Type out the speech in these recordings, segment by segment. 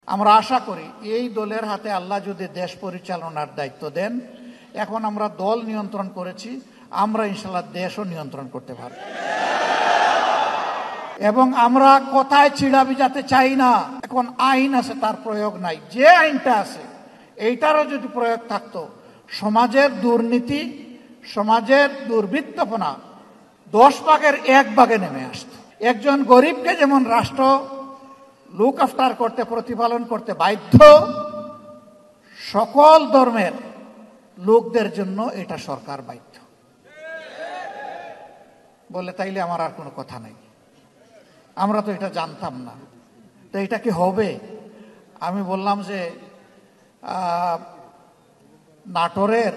আমরা আশা করি এই দলের হাতে আল্লাহ যদি দেশ পরিচালনার দায়িত্ব দেন, এখন আমরা দল নিয়ন্ত্রণ করেছি, আমরা ইনশাআল্লাহ দেশও নিয়ন্ত্রণ করতে পারব। এবং আমরা কথায় ছিড়া বিজাতে চাই না। এখন আইন আছে, তার প্রয়োগ নাই। যে আইনটা আছে এইটারও যদি প্রয়োগ থাকতো, সমাজের দুর্নীতি, সমাজের দুর্বৃত্তপনা 10 ভাগের 1 ভাগে নেমে আসত। একজন গরিবকে যেমন রাষ্ট্র লুক আফটার করতে, প্রতিপালন করতে বাধ্য, সকল ধর্মের লোকদের জন্য এটা সরকার বাধ্য। বলে তাইলে আমার আর কোনো কথা নাই, আমরা তো এটা জানতাম না, তো এটা কি হবে? আমি বললাম যে নাটোরের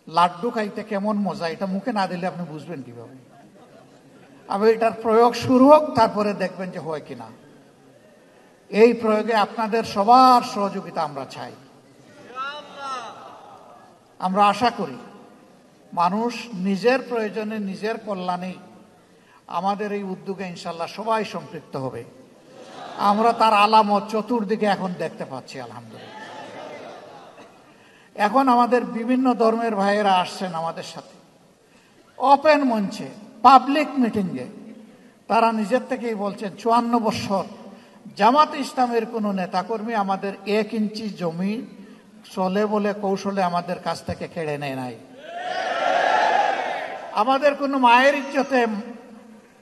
লাড্ডু খাইতে কেমন মজা, এটা মুখে না দিলে আপনি বুঝবেন কিভাবে? আবার এটার প্রয়োগ শুরু হোক, তারপরে দেখবেন যে হয় কিনা। এই প্রয়োগে আপনাদের সবার সহযোগিতা আমরা চাই। আমরা আশা করি মানুষ নিজের প্রয়োজনে, নিজের কল্যাণে আমাদের এই উদ্যোগে ইনশাল্লাহ সবাই সম্পৃক্ত হবে। আমরা তার আলামত চতুর্দিকে এখন দেখতে পাচ্ছি, আলহামদুলিল্লাহ। এখন আমাদের বিভিন্ন ধর্মের ভাইয়েরা আসছেন আমাদের সাথে ওপেন মঞ্চে, পাবলিক মিটিংয়ে। তারা নিজের থেকেই বলছেন 54 বছর জামাত ইসলামের কোনো নেতাকর্মী আমাদের 1 ইঞ্চি জমি চলে বলে কৌশলে আমাদের কাছ থেকে কেড়ে নেয় নাই। আমাদের কোনো মায়ের ইজ্জতে,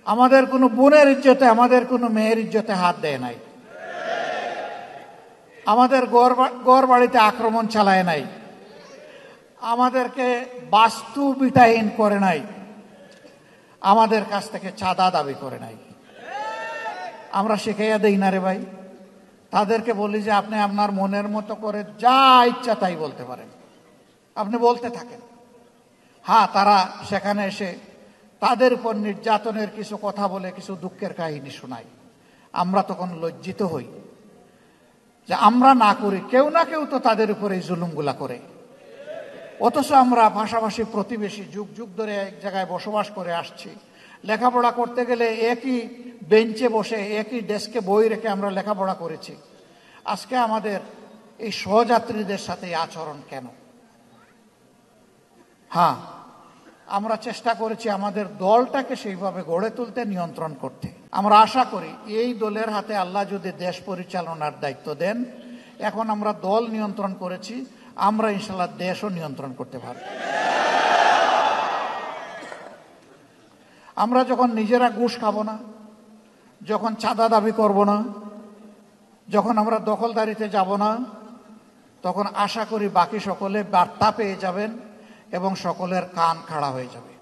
আমাদের কোনো বোনের ইজ্জতে, আমাদের কোনো মেয়ের ইজ্জতে হাত দেয় নাই। আমাদের ঘর বাড়িতে আক্রমণ চালায় নাই, আমাদেরকে বাস্তু বিটাহীন করে নাই, আমাদের কাছ থেকে চাঁদা দাবি করে নাই। আমরা শিখাইয়া দেই না রে ভাই। তাদেরকে বলি যে আপনি আপনার মনের মতো করে যা ইচ্ছা তাই বলতে পারেন, আপনি বলতে থাকেন। হ্যাঁ, তারা সেখানে এসে তাদের উপর নির্যাতনের কিছু কথা বলে কিছু দুঃখের কাহিনী শোনায়। আমরা তখন লজ্জিত হই যে আমরা না করি, কেউ না কেউ তো তাদের উপরে এই জুলুমগুলা করে। অথচ আমরা পাশাপাশি প্রতিবেশী, যুগ যুগ ধরে এক জায়গায় বসবাস করে আসছি। লেখাপড়া করতে গেলে একই বেঞ্চে বসে, একই ডেস্কে বই রেখে আমরা লেখাপড়া করেছি। আজকে আমাদের এই সহযাত্রীদের সাথে এই আচরণ কেন? হ্যাঁ, আমরা চেষ্টা করেছি আমাদের দলটাকে সেইভাবে গড়ে তুলতে, নিয়ন্ত্রণ করতে। আমরা আশা করি এই দলের হাতে আল্লাহ যদি দেশ পরিচালনার দায়িত্ব দেন, এখন আমরা দল নিয়ন্ত্রণ করেছি, আমরা ইনশাআল্লাহ দেশও নিয়ন্ত্রণ করতে পারব। আমরা যখন নিজেরা ঘুষ খাবো না, যখন চাঁদা দাবি করব না, যখন আমরা দখলদারিতে যাব না, তখন আশা করি বাকি সকলে বার্তা পেয়ে যাবেন এবং সকলের কান খাড়া হয়ে যাবে।